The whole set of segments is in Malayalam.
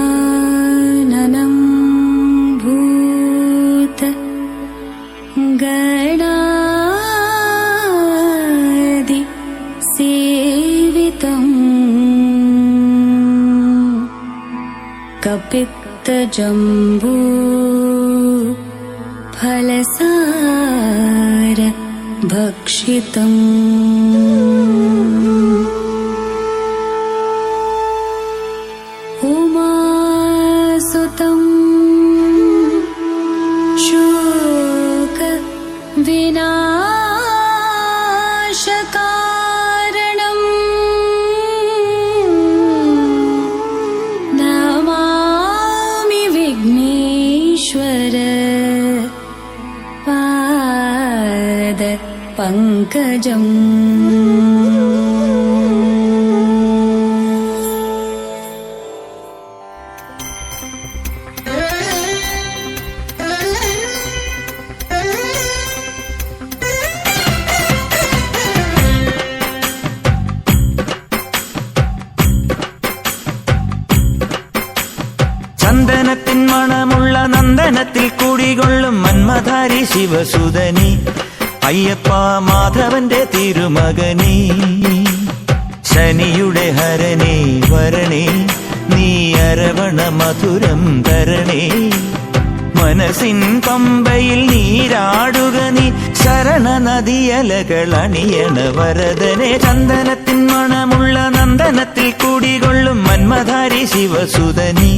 गजाननं भूत गणादि सेवितम् कपित्तजम्बू फलसार भक्षितम् उमासुतम् शोक विनाशकारणम् नमामि विघ्नेश्वर पाद पंकजम्। ചന്ദനത്തിൻ മണമുള്ള നന്ദനത്തിൽ കുടികൊള്ളും മന്മധാരി ശിവസുതനി അയ്യപ്പ മാധവന്റെ തിരുമകനീ ശനിയുടെ ഹരണേ വരണേ നീ അരവണ മധുരം തരണേ മനസ്സിൻ പമ്പയിൽ നീരാടുക നീ ശരണ നദിയലകൾ അണിയണ വരദനെ ചന്ദനത്തിൻ മണമുള്ള നന്ദനത്തിൽ കുടികൊള്ളും മന്മധാരി ശിവസുതനി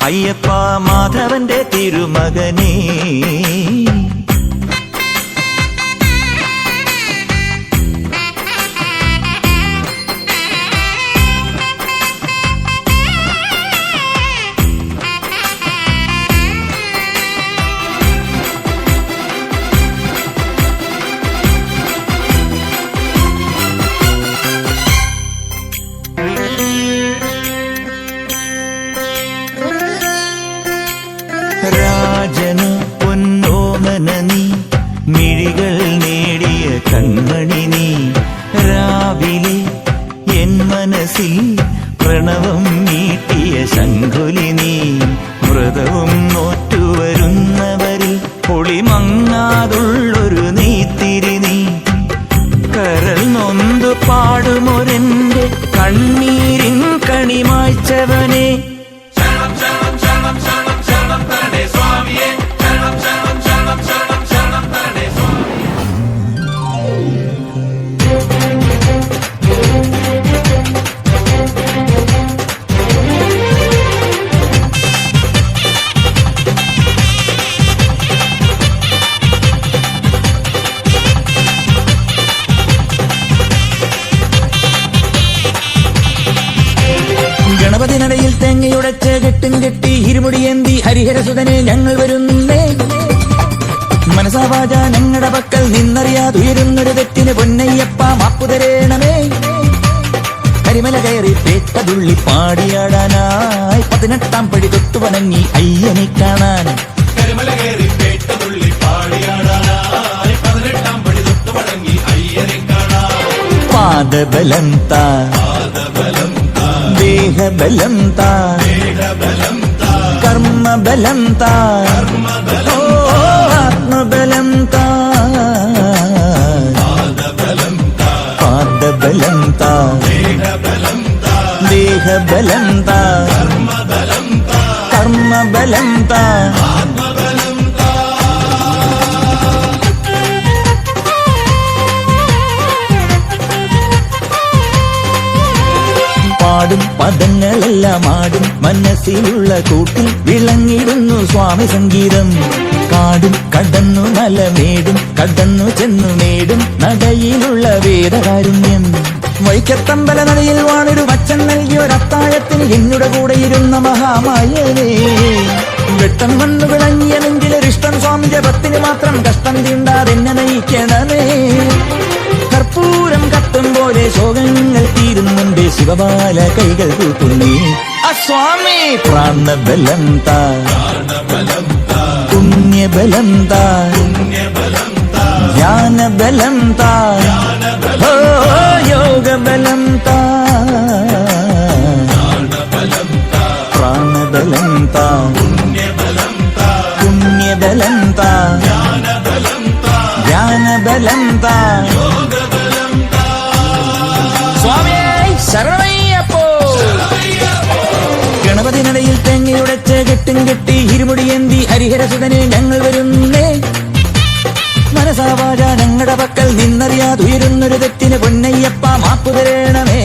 അയ്യപ്പ മാധവന്റെ തിരുമകനീ രാജനു പൊന്നോമന നീ മിഴികൾ നേടിയ കൺമണി നീ രാവിലെ എൻ മനസ്സിൽ പ്രണവം നീട്ടിയ ശംഖുലി നീ വ്രതവും നോറ്റുവരുന്നവരിൽ പൊളിമങ്ങാതുള്ളൊരു നീത്തിരി നീ കരൾ നൊന്തു പാടുമൊരെന്റെ കണ്ണീരിൻ കണിമായ്ച്ചവനെ ഗണപതിനടയിൽ തേങ്ങയുടച്ച് കെട്ടും കെട്ടി ഇരുമുടിയേന്തി ഹരിഹരസുതനെ ഞങ്ങൾ വരുന്നേ മനസാവാച ഞങ്ങളുടെ പക്കൽ നിന്നറിയാതുയരുന്നൊരു തെറ്റിന് പൊന്നയ്യപ്പ മാപ്പുതരേണമേ കരിമല കയറി പേട്ടതുള്ളി പാടിയാടാനായി 18 പടി തൊട്ടു വണങ്ങി അയ്യനെ കാണാൻ കരിമല കയറി പേട്ടതുള്ളി പാടിയാടാനായി 18 പടി തൊട്ടു വണങ്ങി അയ്യനെ കാണാൻ പാദബലം താ ദേഹബലം താ കർമ്മബലം താ ആത്മബലം താ പാദബലം താ ദേഹബലം താ കർമ്മബലം താ പാടും പദങ്ങളെല്ലാം ആടും മനസ്സിലുള്ള കൂട്ടിൽ വിളങ്ങിടുന്നു സ്വാമി സംഗീതം കാടും കടന്നു മലമേടും കടന്നു ചെന്നു മേടും നടയിലുള്ള വേദകാരുണ്യം വൈക്കത്തമ്പല നടയിൽ വാണൊരു വച്ചൻ നൽകിയൊരത്താഴത്തിന് എന്നുടെ കൂടെ ഇരുന്ന മഹാമായനെ വെട്ടം വന്നു വിളങ്ങിയ നെഞ്ചിലൊരിഷ്ടം സ്വാമി ജപത്തിന് മാത്രം കഷ്ടം തീണ്ടാതെന്നെ നയിക്കണമേ കർപ്പൂരം കത്തും പോലെ ശോകങ്ങൾ തീരുന്നുണ്ട് ശിവബാല കൈകൾ കൂട്ടുന്നേ സ്വാമി പ്രാണബലം താ പുണ്യബലം താ ജ്ഞാനബലം താ യോഗബലം താ യോഗബലം താ സ്വാമിയേ ശരണമയ്യപ്പോ. ഗണപതി നടയിൽ തേങ്ങയുടച്ച് കെട്ടും കെട്ടി ഇരുമുടിയേന്തി ഹരിഹരസുതനെ ഞങ്ങൾ വരുന്നേ. മനസാവാച ഞങ്ങളുടെ പക്കൽ നിന്നറിയാതുയരുന്നൊരു തെറ്റിന് പൊന്നയ്യപ്പ മാപ്പു തരണമേ.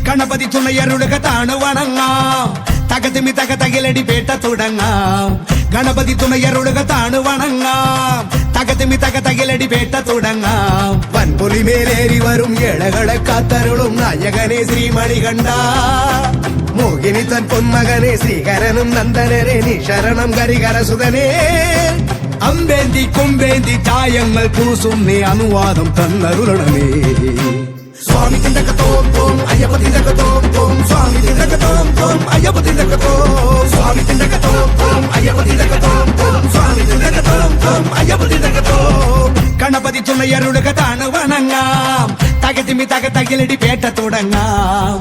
ഗണപതി തുണയരുളുക താണു വണങ്ങാം, തകതിമി തക തകിലടി പേട്ട തുടങ്ങാം. ഗണപതി തുണയരുളുക താണു വണങ്ങാം, തകതിമി തക തകിലടി പേട്ട തുടങ്ങാം. വൻപുലി മേലേറി വരും ഏഴകളെ കാത്തരുളും നായകനെ ശ്രീമണികണ്ഠ. മോഹിനി തൻ പൊന്മകനെ ശ്രീകരനും നന്ദനരെ നീ ശരണം ഹരിഹരസുതനെ. അമ്പേന്തി കൊമ്പേന്തി ചായങ്ങൾ പൂസും നീ അനുവാദം തന്നരുളണമേ. സ്വാമി തിണ്ടകത്തോം തോം അയ്യപ്പ തിണ്ടകത്തോം തോം സ്വാമി തിണ്ടകത്തോം തോം അയ്യപ്പ തിണ്ടകത്തോം സ്വാമി തിണ്ടകത്തോം തോം അയ്യപ്പ തിണ്ടകത്തോം തോം സ്വാമി തിണ്ടകത്തോം തോം അയ്യപ്പ തിണ്ടകത്തോം. ഗണപതി തുണയരുളുക താണു വണങ്ങാം, തകതിമി തക തകിലടി പേട്ട തുടങ്ങാം.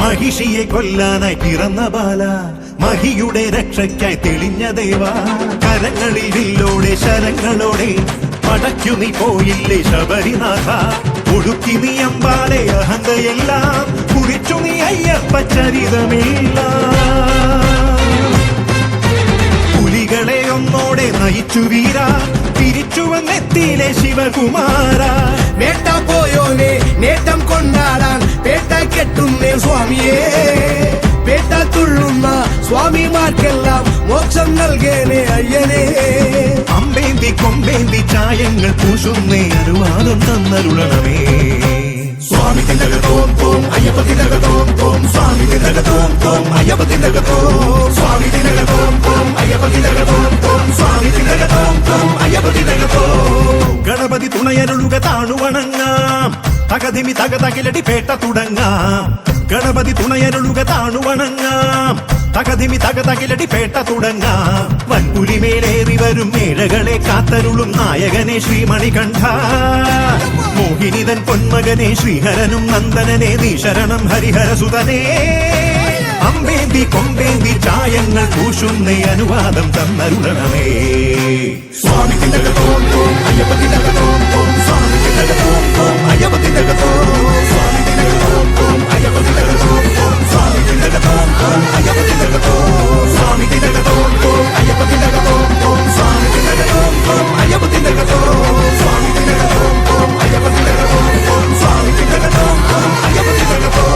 മഹിഷിയെ കൊല്ലാനായി പിറന്ന ബാല, മഹിയുടെ രക്ഷയ്ക്കായി തെളിഞ്ഞ ദേവ. കരങ്ങളിൽ വില്ലോടെ ശരങ്ങളോടെ പടയ്ക്കു നീ പോയില്ലേ ശബരിനാഥ. ഒടുക്കി നീ അമ്പാലെ അഹന്തയെല്ലാം കുറിച്ചു നീ അയ്യപ്പ ചരിതമില്ല. പുലികളെ ഒന്നോടെ നയിച്ചു വീര, തിരിച്ചു വന്നെത്തിയിലെ ശിവകുമാര. വേട്ട പോയോനെ നേട്ടം കൊണ്ടാടാൻ പേട്ട കെട്ടുന്നേ സ്വാമിയേ. പേട്ട തുള്ളുന്ന സ്വാമിമാർക്കെല്ലാം മോക്ഷം നൽകേനെ അയ്യനെ. അമ്പേന്തി കൊമ്പേന്തി ചായങ്ങൾ പൂശുന്നേ അനുവാദം തന്നരുളണമേ. സ്വാമി തിണ്ടകത്തോം തോം അയ്യപ്പ തിണ്ടകത്തോം തോം സ്വാമി തിണ്ടകത്തോം തോം അയ്യപ്പ തിണ്ടകത്തോം സ്വാമി തിണ്ടകത്തോം തോം അയ്യപ്പ തിണ്ടകത്തോം തോം സ്വാമി തിണ്ടകത്തോം തോം അയ്യപ്പ തിണ്ടകത്തോം. ഗണപതി തുണയരുളുക താണു വണങ്ങാം, തകതിമി തക തകിലടി പേട്ട തുടങ്ങാം. ഗണപതി തുണയരുളുക താണു വണങ്ങാം, തകതിമി തക തകിലടി പേട്ട തുടങ്ങാം. വൻപുലി മേലേറി വരും ഏഴകളെ കാത്തരുളും നായകനെ ശ്രീമണികണ്ഠ. മോഹിനിതൻ പൊന്മകനെ ശ്രീഹരനും നന്ദനനെ നീ ശരണം ഹരിഹരസുതനെ. അമ്പേന്തി കൊമ്പേന്തി ചായങ്ങൾ പൂശുന്നേ അനുവാദം തന്നരുളണമേ. സ്വാമി തിണ്ടകത്തോം തോം അയ്യപ്പ തിണ്ടകത്തോം തോം സ്വാമി തിണ്ടകത്തോം തോം അയ്യപ്പ തിണ്ടകത്തോം സ്വാമി തിണ്ടകത്തോം തോം അയ്യപ്പ തിണ്ടകത്തോം തോം സ്വാമി തിണ്ടകത്തോം തോം അയ്യപ്പ തിണ്ടകത്തോം സ്വാമി തിണ്ടകത്തോം തോം അയ്യപ്പ തിണ്ടകത്തോം തോം സ്വാമി തിണ്ടകത്തോം തോം അയ്യപ്പ തിണ്ടകത്തോം സ്വാമി തിണ്ടകത്തോം തോം അയ്യപ്പ തിണ്ടകത്തോം തോം സ്വാമി തിണ്ടകത്തോം തോം അയ്യപ്പ തിണ്ടകത്തോം.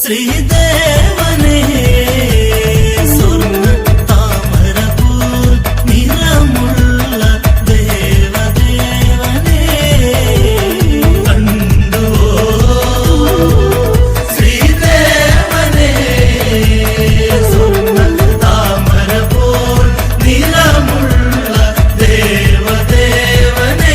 ശ്രീദേവനേ സ്വർണ്ണ താമരപൂർ നിറമുള്ള ദേവദേവനേ കണ്ടുവോ. ശ്രീദേവനേ സ്വർണ്ണ താമരപൂർ നിറമുള്ള ദേവദേവനേ.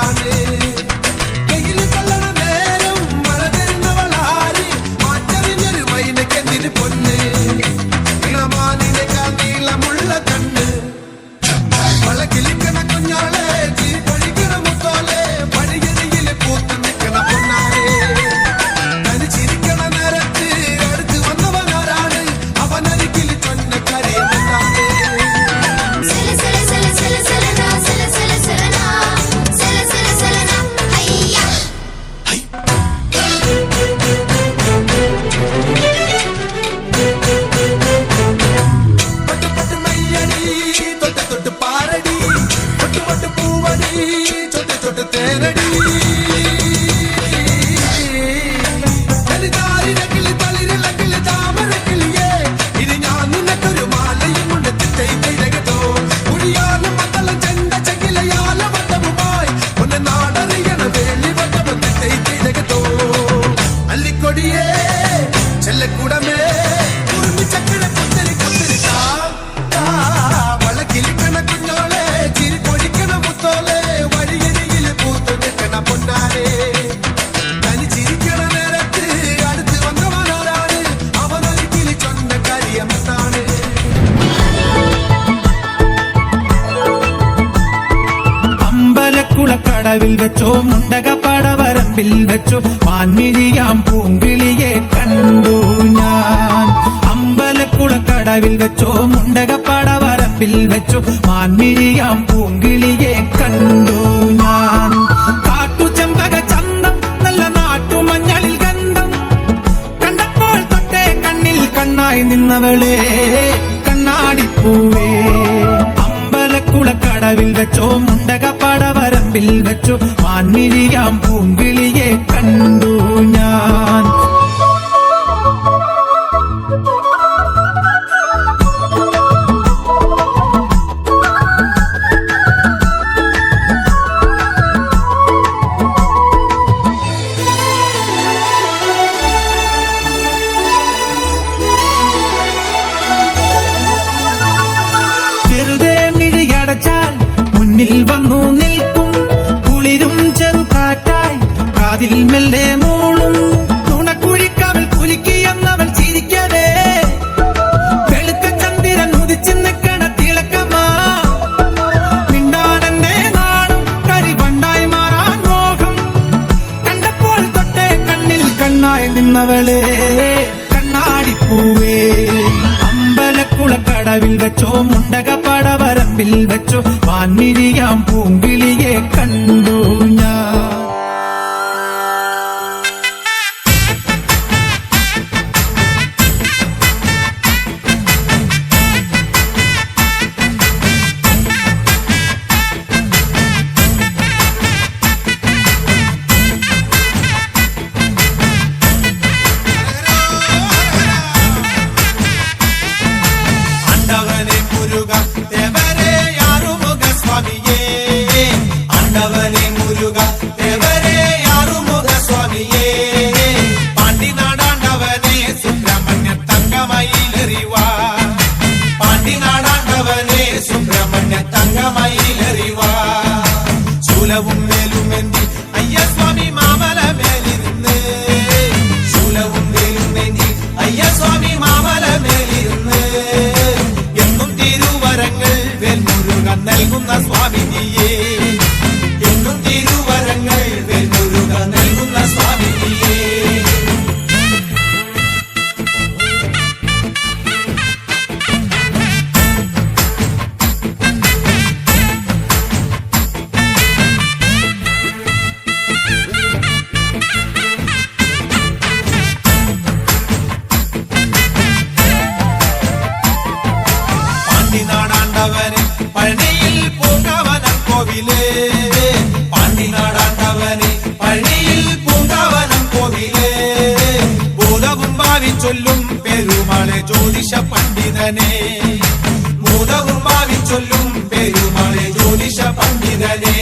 ആരാണ് കയ്യില് കൊള്ളണ നേരം മഴ തരുന്നവളാര് മാറ്ററിഞ്ഞൊരു മൈനക്കെന്തിന് പൊന്ന് ഇളമാനിനേക്കാൾ നീളമുള്ള കണ്ണ് വളക്കിലിക്കണ കുഞ്ഞാളെ ചിരിപ്പൊഴിക്കണ മുത്തോലെ പടിയരിയില് പൂത്ത് നിൽക്കണ പൊന്നാരെ തനിച്ചിരിക്കണ നേരത്ത് അടുത്ത് വന്നവനാരാണ് അവനരികിൽ ചൊന്ന കരയുമെന്നാണ് പട്ട് പട്ട് മയ്യടി തൊട്ട് തൊട്ട് പാരടി പൊട്ട് പൊട്ട് പൂവടി ചൊട്ട് ചൊട്ട് തേനടി തലിതാരിരക്കിളി തളിരിളക്കിളി താമരക്കിളിയേ ഇനി ഞാൻ നിനക്കൊരു മാലയും കൊണ്ട് തിട്ടയിട്ടോ കുഴിയാലും മത്തളം ചെണ്ട ചെകിലയാല വട്ടവുമായി ഒന്ന് നാടറിയണ വേലി വട്ടം തിട്ടയിട്ടോ അല്ലിക്കൊടിയേ ചെല്ലക്കൂടമേ കുറുമി ചക്കര കുത്തരി കുത്തിരിട്ടാ വളക്കിലിക്കണ കുഞ്ഞോളെ ചിരി പൊടിക്കണ മുത്തോലെ വഴിയരിയിൽ പൂത്തു നിൽക്കണ പൊന്നാരെ തനിച്ചിരിക്കണ നേരത്ത് അടുത്ത് വന്നവനാരാണ് അവനൊരിക്കൽ ചൊന്ന കാര്യമെന്നാണ് അമ്പലക്കുളക്കടവിൽ വെച്ചോ മുണ്ടകപ്പടവരമ്പിൽ വെച്ചോ മാൻമിഴിയാം പൂങ്കിളിയെ കണ്ടു ഞാൻ അമ്പലക്കുളക്കടവിൽ വെച്ചോ മുണ്ടകപ്പടവരമ്പിൽ വെച്ചോ മാൻമിഴിയാം പൂങ്കിളിയെ കണ്ടു ഞാൻ കാട്ടുചെമ്പക ചന്തം നല്ല നാട്ടുമഞ്ഞളിൽ ഗന്ധം കണ്ടപ്പോൾ തൊട്ടേ കണ്ണിൽ കണ്ണായി നിന്നവളെ കണ്ണാടിപ്പൂവേ അമ്പലക്കുളക്കടവിൽ വെച്ചോ മുണ്ടകപ്പടവരമ്പിൽ വെച്ചോ മാൻമിഴിയാം പൂങ്കിളിയെ കണ്ടു ഞാൻ വെറുതെ മിഴിയടച്ചാൽ മുന്നിൽ വന്നു നിൽക്കും കുളിരും ചെറുകാറ്റായി കാതിൽ മെല്ലെ മൂളും തുണക്കുഴിക്കവൾ കുലുക്കിയെന്നവൾ ചിരിക്കവേ വെളുത്ത ചന്ദ്രൻ ഉദിച്ചു നിൽക്കണ തിളക്കമാ മിണ്ടാനെന്നെ നാണം കരിവണ്ടായി മാറാൻ മോഹം കണ്ടപ്പോൾ തൊട്ടേ കണ്ണിൽ കണ്ണായി നിന്നവളെ കണ്ണാടിപ്പൂവേ അമ്പലക്കുളക്കടവിൽ വെച്ചോ മുണ്ടകപ്പടവരമ്പിൽ വെച്ചോ മാൻമിഴിയാം പൂങ്കിളിയെ കണ്ടു ഞാൻ ஆண்டவனே முருகா தேவரே யாருமுக சுவாமியே ஆண்டவனே முருகா தேவரே யாருமுக சுவாமியே பாண்டி நாடாண்டவனே சுப்பிரமணிய தங்கமயிலறிவா பாண்டி நாடாண்டவனே சுப்பிரமணிய தங்கமயிலறிவா சூலவும் மேலுமெந்தி ஐயா சுவாமி மாமல மேலிருந்து சூலவும் மேலுமெந்தி ஐயா சுவாமி മാമല മേലിരുന്ന് എന്നും തിരുവരങ്ങൾ വേൽമുരുകൻ നൽകുന്ന സ്വാമിനിയേ എന്നും തിരുവരങ്ങൾ വേൽമുരുകൻ നൽകുന്ന സ്വാമിനിയേ പാണ്ടിനാടാണ്ടവനെ പഴനിയിൽ പൂങ്കാവനം കോവിലേ പാണ്ടിനാടാണ്ടവനെ പഴനിയിൽ പൂങ്കാവനം കോവിലേ ഭൂതവും ഭാവി ചൊല്ലും പെരുമാളെ ജ്യോതിഷ പണ്ഡിതനെ ഭൂതവും ഭാവി ചൊല്ലും പെരുമാളെ ജ്യോതിഷ പണ്ഡിതനെ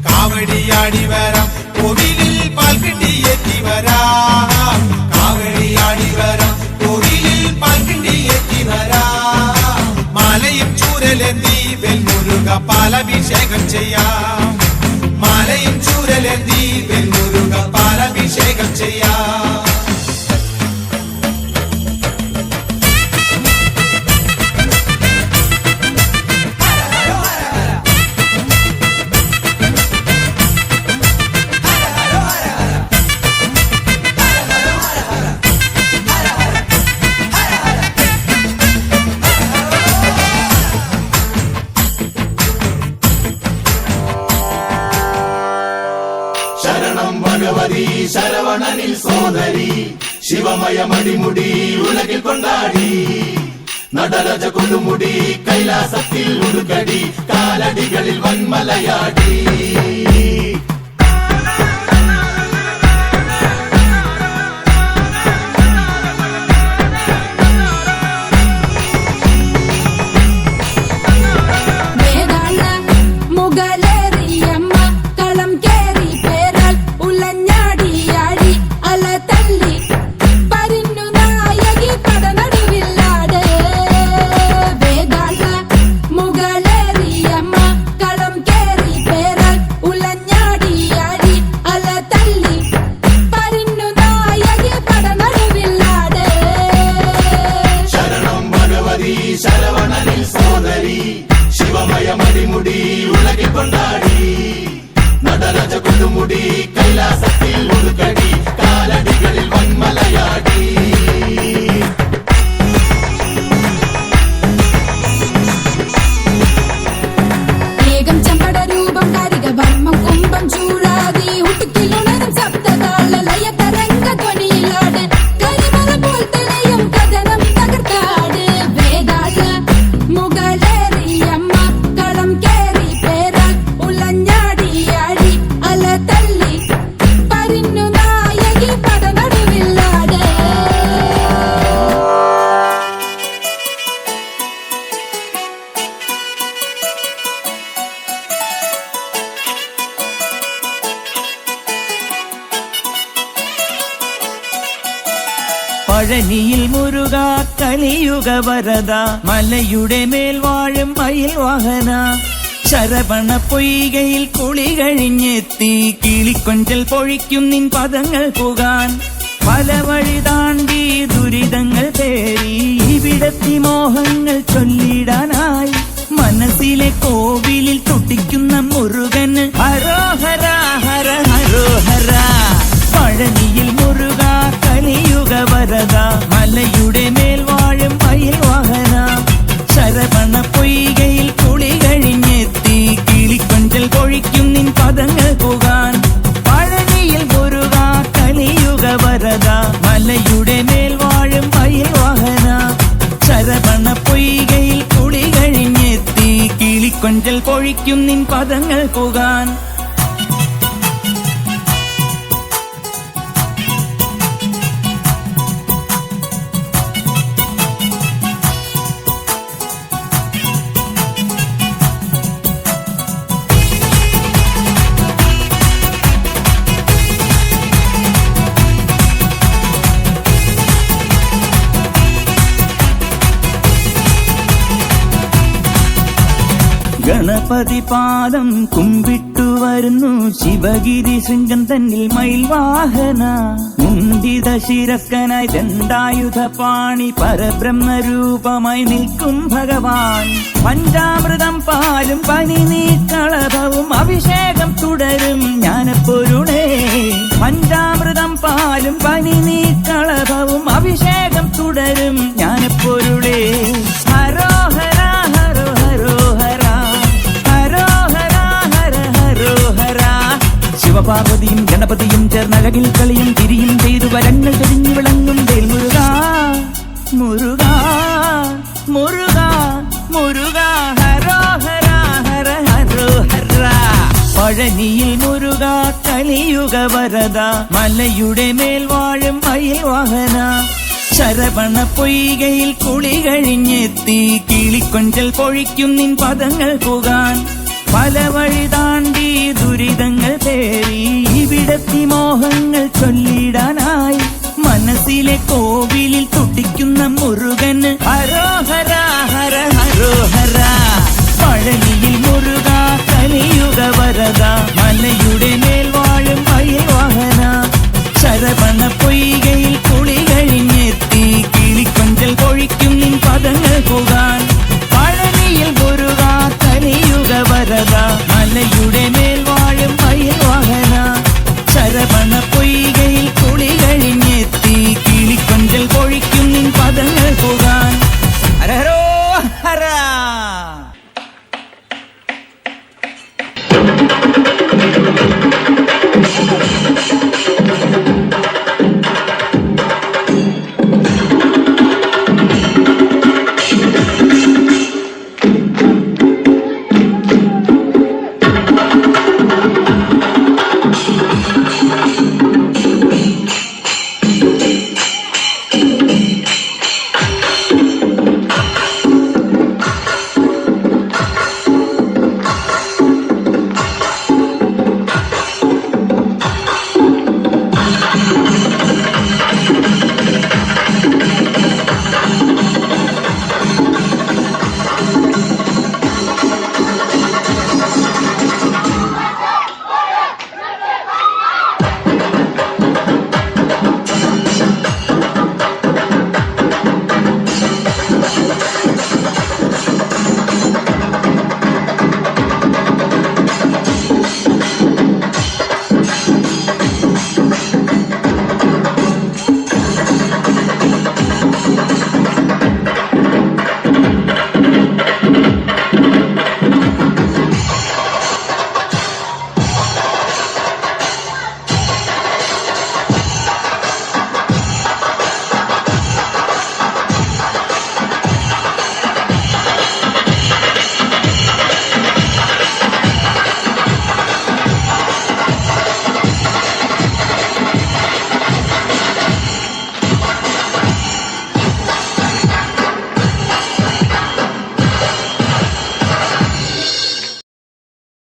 കാവടിയാടി വരാം കോവിലിൽ പാൽക്കിണ്ടിയെത്തി വരാം കാവടിയാടി വരാം കോവിലിൽ പാൽക്കിണ്ടിയെത്തി വരാം മാലയും ചൂരലെന്തി വെൽമുരുക പാലഭിഷേകം ചെയ്യാം ഭഗവതി ശരവണനിൽ സോദരി ശിവമയമടിമുടി ഉലകിൽ കൊണ്ടാടി നടരജ കൊടുമുടി കൈലാസത്തിൽ ഉടുക്കടി കാലടികളിൽ വന്മലയാടി ശരവണനിൽ സോദരി ശിവമയമടിമുടി ഉലകിൽ കൊണ്ടാടി നടരജ കൊടുമുടി കൈലാസത്തിൽ ഉടുക്കടി കാലടികളിൽ വന്മലയാടി ഏകം ചമ്പട രൂപം കാരിക വർമ്മം കുംഭം ചൂടാതി ഉടുക്കിലുണരും സപ്തതാള ലയ തരംഗ ധ്വനിയിലാട് കരിമല പോൽ തെളിയും കഥനം തകർത്താട് മുകളേറിയമ്മ കളം കേറി പേരാൽ ഉലഞ്ഞാടിയാടി അല തല്ലി പരിന്നു നായകി പടനടുവില്ലാട് പഴനിയിൽ മുരുക കലിയുഗ വരദ മലയുടെ മേൽ വാഴും മയിൽ വാഹന ശരവണ പൊയ്കയിൽ കുളി കഴിഞ്ഞെത്തി കിളിക്കൊഞ്ചൽ പൊഴിക്കും നിൻ പദങ്ങൾ പുകാൻ പല വഴി താണ്ടി ദുരിതങ്ങൾ തേറി ഇവിടത്തി മോഹങ്ങൾ ചൊല്ലിടാനായി മനസ്സിലെ കോവിലിൽ തുടിക്കുന്ന മുരുകന് ഹരോഹര ഹര ഹരോഹര പഴനിയിൽ മുരുക കലിയുഗ വരദ മലയുടെ മേൽ വാഴും മയിൽ വാഹന ശരവണ പൊയ്കയിൽ കുളി കഴിഞ്ഞെത്തി കിളിക്കൊഞ്ചൽ പൊഴിക്കും നിൻ പദങ്ങൾ പുകാൻ പഴനിയിൽ മുരുക കലിയുഗ വരദ മലയുടെ മേൽ വാഴും മയിൽ വാഹന ശരവണ പൊയ്കയിൽ കുളി കഴിഞ്ഞെത്തി കിളിക്കൊഞ്ചൽ പൊഴിക്കും നിൻ പദങ്ങൾ പുകാൻ ഗണപതി പാദം കുമ്പിട്ടു വരുന്നു ശിവഗിരി ശൃംഗം തന്നിൽ മയിൽ വാഹന മുന്തിത ശിരസ്കനായി ദണ്ഡായുധ പാണി പരബ്രഹ്മരൂപമായി നിൽക്കും ഭഗവാൻ പഞ്ചാമൃതം പാലും പനി നീക്കളഭവും അഭിഷേകം തുടരും ജ്ഞാനപ്പൊരുളേ പഞ്ചാമൃതം പാലും പനി നീക്കളഭവും അഭിഷേകം തുടരും ജ്ഞാനപ്പൊരുളേ ഹരോഹര ഹരോ ഹരോഹര ശിവപാർവതിയും ഗണപതിയും ചേർന്നഴകിൽ കളിയും തിരിയും ചെയ്തു വരങ്ങൾ തെളിഞ്ഞു വിളങ്ങും വേൽ മുരുക മുരുക മുരുക മുരുക ഹരോഹര ഹര ഹരോഹര പഴനിയിൽ മുരുക കലിയുഗ വരദ മലയുടെ മേൽ വാഴും മയിൽ വാഹന ശരവണ പൊയ്കയിൽ കുളി കഴിഞ്ഞെത്തി കിളിക്കൊഞ്ചൽ പൊഴിക്കും നിൻ പദങ്ങൾ പുകാൻ പല വഴി താണ്ടി ദുരിതങ്ങൾ തേറി ഇവിടത്തി മോഹങ്ങൾ ചൊല്ലിടാനായി മനസ്സിലെ കോവിലിൽ തുടിക്കുന്ന മുരുകന്